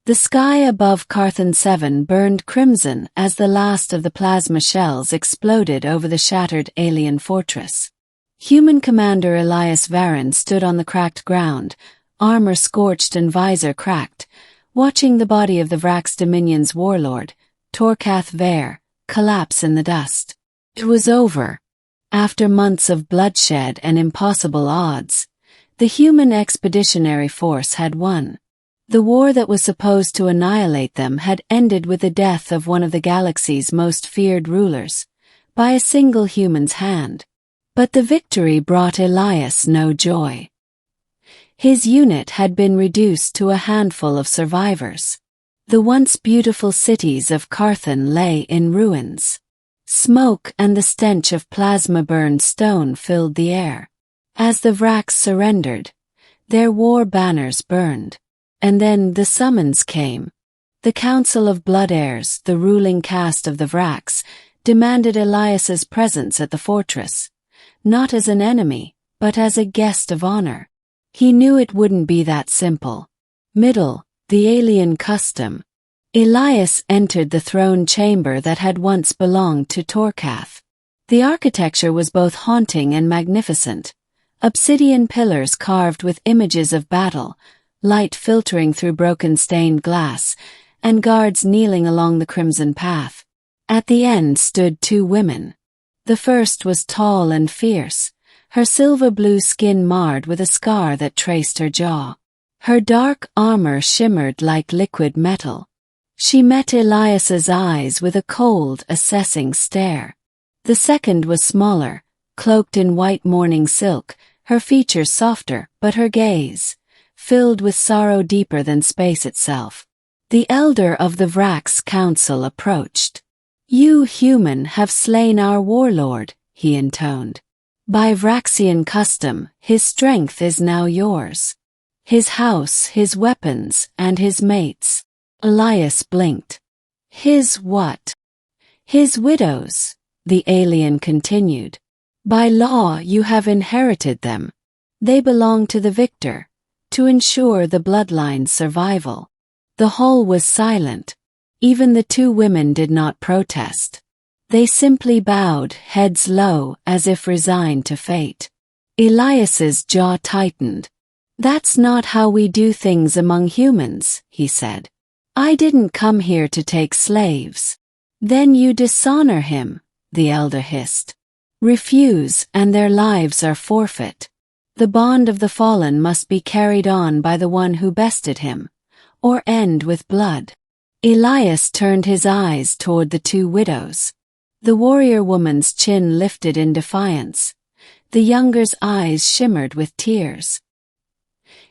The sky above Carthan 7 burned crimson as the last of the plasma shells exploded over the shattered alien fortress. Human commander Elias Varan stood on the cracked ground, armor scorched and visor cracked, watching the body of the Vrax Dominion's warlord, Torkath Ver, collapse in the dust. It was over. After months of bloodshed and impossible odds, the human expeditionary force had won. The war that was supposed to annihilate them had ended with the death of one of the galaxy's most feared rulers, by a single human's hand. But the victory brought Elias no joy. His unit had been reduced to a handful of survivors. The once beautiful cities of Carthan lay in ruins. Smoke and the stench of plasma-burned stone filled the air. As the Vrax surrendered, their war banners burned. And then the summons came. The Council of Blood Heirs, the ruling caste of the Vrax, demanded Elias's presence at the fortress, not as an enemy, but as a guest of honor. He knew it wouldn't be that simple. The alien custom. Elias entered the throne chamber that had once belonged to Torkath. The architecture was both haunting and magnificent. Obsidian pillars carved with images of battle, light filtering through broken stained glass, and guards kneeling along the crimson path. At the end stood two women. The first was tall and fierce, her silver-blue skin marred with a scar that traced her jaw. Her dark armor shimmered like liquid metal. She met Elias's eyes with a cold, assessing stare. The second was smaller, cloaked in white mourning silk, her features softer, but her gaze filled with sorrow deeper than space itself. The elder of the Vrax Council approached. "You, human, have slain our warlord," he intoned. "By Vraxian custom, his strength is now yours. His house, his weapons, and his mates." Elias blinked. "His what?" "His widows," the alien continued. "By law you have inherited them. They belong to the victor, to ensure the bloodline's survival." The hall was silent. Even the two women did not protest. They simply bowed, heads low, as if resigned to fate. Elias's jaw tightened. "That's not how we do things among humans," he said. "I didn't come here to take slaves." "Then you dishonor him," the elder hissed. "Refuse, and their lives are forfeit. The bond of the fallen must be carried on by the one who bested him, or end with blood." Elias turned his eyes toward the two widows. The warrior woman's chin lifted in defiance. The younger's eyes shimmered with tears.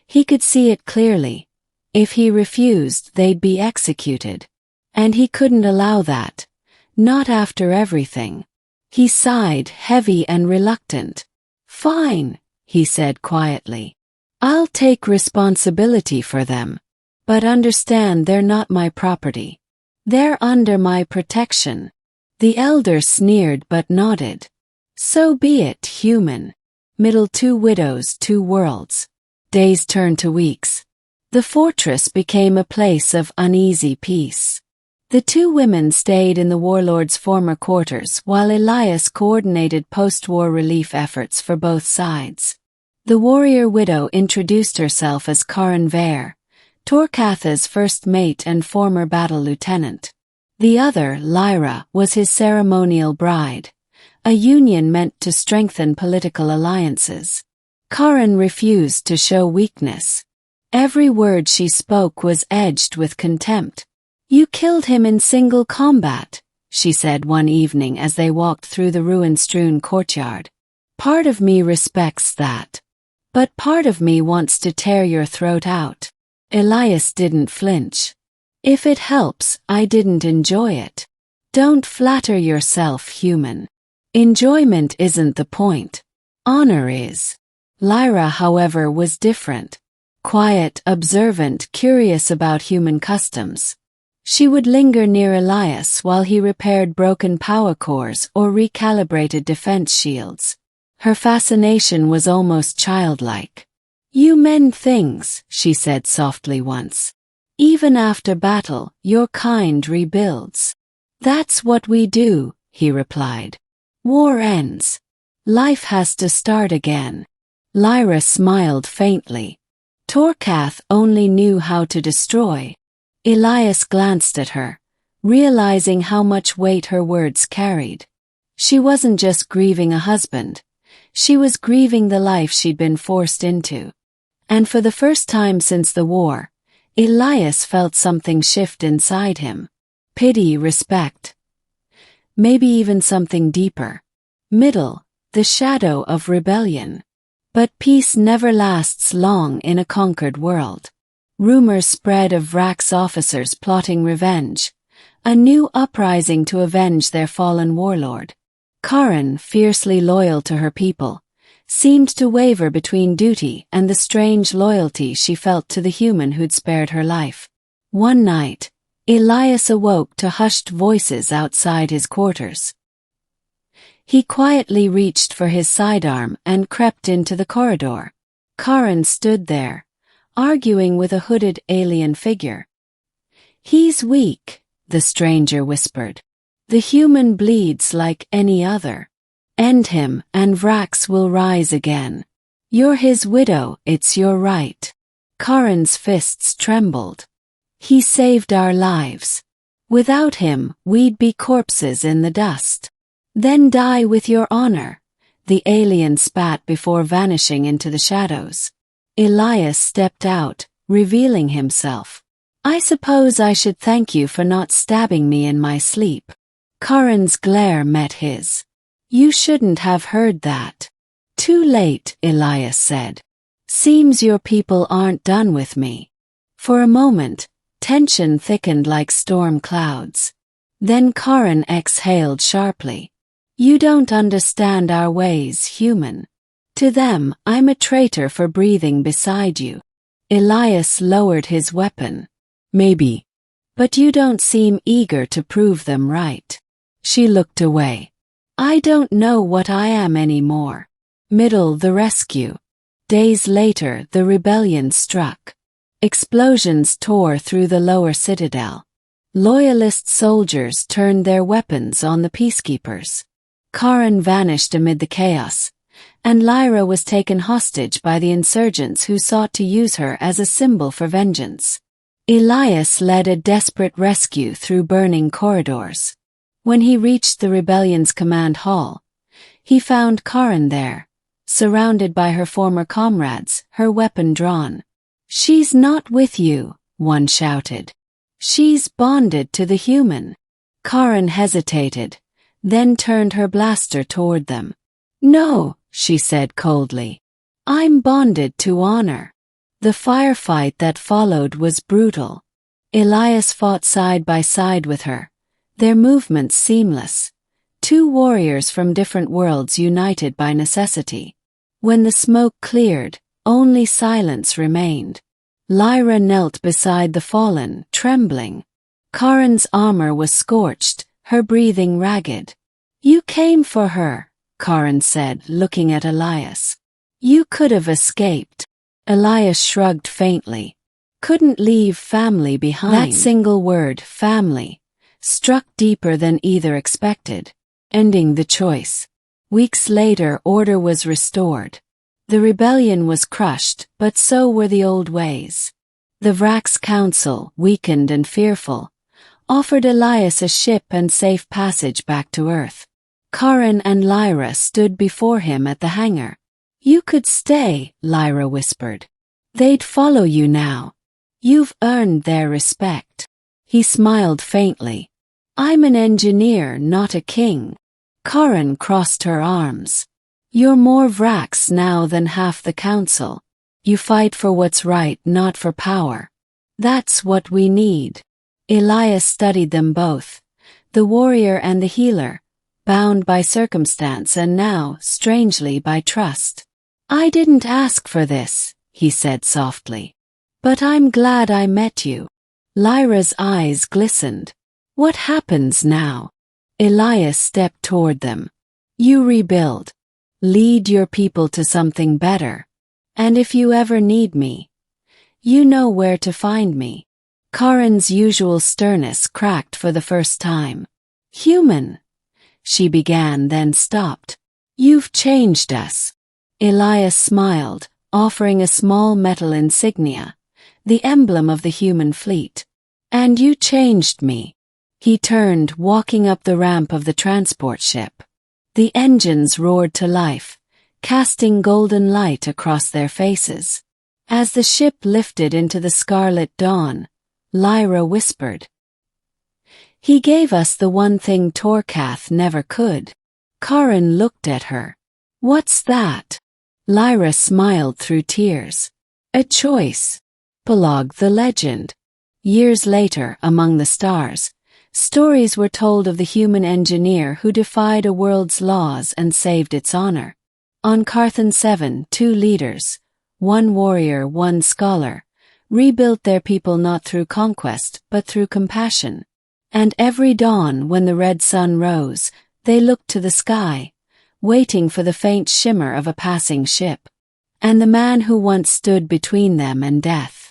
He could see it clearly. If he refused, they'd be executed. And he couldn't allow that. Not after everything. He sighed, heavy and reluctant. "Fine," he said quietly. "I'll take responsibility for them. But understand they're not my property. They're under my protection." The elder sneered but nodded. "So be it, human." Two widows, two worlds. Days turned to weeks. The fortress became a place of uneasy peace. The two women stayed in the warlord's former quarters while Elias coordinated post-war relief efforts for both sides. The warrior widow introduced herself as Karin Ver, Torkatha's first mate and former battle lieutenant. The other, Lyra, was his ceremonial bride, a union meant to strengthen political alliances. Karin refused to show weakness. Every word she spoke was edged with contempt. "You killed him in single combat," she said one evening as they walked through the ruin-strewn courtyard. "Part of me respects that. But part of me wants to tear your throat out." Elias didn't flinch. "If it helps, I didn't enjoy it." "Don't flatter yourself, human. Enjoyment isn't the point. Honor is." Lyra, however, was different. Quiet, observant, curious about human customs. She would linger near Elias while he repaired broken power cores or recalibrated defense shields. Her fascination was almost childlike. "You mend things," she said softly once. Even after battle, your kind rebuilds. That's what we do, he replied. War ends. Life has to start again. Lyra smiled faintly. Torcath only knew how to destroy. Elias glanced at her, realizing how much weight her words carried. She wasn't just grieving a husband. She was grieving the life she'd been forced into. And for the first time since the war, Elias felt something shift inside him. Pity, respect. Maybe even something deeper. Middle, the shadow of rebellion. But peace never lasts long in a conquered world. Rumors spread of Vrax's officers plotting revenge, a new uprising to avenge their fallen warlord. Karen, fiercely loyal to her people, seemed to waver between duty and the strange loyalty she felt to the human who'd spared her life. One night, Elias awoke to hushed voices outside his quarters. He quietly reached for his sidearm and crept into the corridor. Karen stood there, arguing with a hooded alien figure. He's weak, the stranger whispered. The human bleeds like any other. End him and Vrax will rise again. You're his widow, it's your right. Karen's fists trembled. He saved our lives. Without him, we'd be corpses in the dust. Then die with your honor, the alien spat before vanishing into the shadows. Elias stepped out, revealing himself. I suppose I should thank you for not stabbing me in my sleep. Karen's glare met his. You shouldn't have heard that. Too late, Elias said. Seems your people aren't done with me. For a moment, tension thickened like storm clouds. Then Karen exhaled sharply. You don't understand our ways, human. To them, I'm a traitor for breathing beside you. Elias lowered his weapon. Maybe. But you don't seem eager to prove them right. She looked away. I don't know what I am anymore. Middle, the rescue. Days later, the rebellion struck. Explosions tore through the lower citadel. Loyalist soldiers turned their weapons on the peacekeepers. Karen vanished amid the chaos, and Lyra was taken hostage by the insurgents who sought to use her as a symbol for vengeance. Elias led a desperate rescue through burning corridors. When he reached the rebellion's command hall, he found Karen there, surrounded by her former comrades, her weapon drawn. She's not with you, one shouted. She's bonded to the human. Karen hesitated, then turned her blaster toward them. No, she said coldly. I'm bonded to honor. The firefight that followed was brutal. Elias fought side by side with her, their movements seamless. Two warriors from different worlds united by necessity. When the smoke cleared, only silence remained. Lyra knelt beside the fallen, trembling. Karen's armor was scorched, her breathing ragged. You came for her, Karen said, looking at Elias. You could have escaped. Elias shrugged faintly. Couldn't leave family behind. That single word, family, struck deeper than either expected, ending the choice. Weeks later, order was restored. The rebellion was crushed, but so were the old ways. The Vrax Council, weakened and fearful, offered Elias a ship and safe passage back to Earth. Karen and Lyra stood before him at the hangar. You could stay, Lyra whispered. They'd follow you now. You've earned their respect. He smiled faintly. I'm an engineer, not a king. Karen crossed her arms. You're more Vrax now than half the council. You fight for what's right, not for power. That's what we need. Elias studied them both, the warrior and the healer, bound by circumstance and now, strangely, by trust. I didn't ask for this, he said softly. But I'm glad I met you. Lyra's eyes glistened. What happens now? Elias stepped toward them. You rebuild. Lead your people to something better. And if you ever need me, you know where to find me. Karin's usual sternness cracked for the first time. "Human," she began, then stopped. "You've changed us." Elias smiled, offering a small metal insignia, the emblem of the human fleet. "And you changed me." He turned, walking up the ramp of the transport ship. The engines roared to life, casting golden light across their faces. As the ship lifted into the scarlet dawn, Lyra whispered, "He gave us the one thing Torcath never could." Karin looked at her. "What's that?" Lyra smiled through tears. "A choice." Epilogue: The legend. Years later, among the stars, stories were told of the human engineer who defied a world's laws and saved its honor. On Carthan 7, 2 leaders, one warrior, one scholar, rebuilt their people not through conquest but through compassion. And every dawn when the red sun rose, they looked to the sky, waiting for the faint shimmer of a passing ship. And the man who once stood between them and death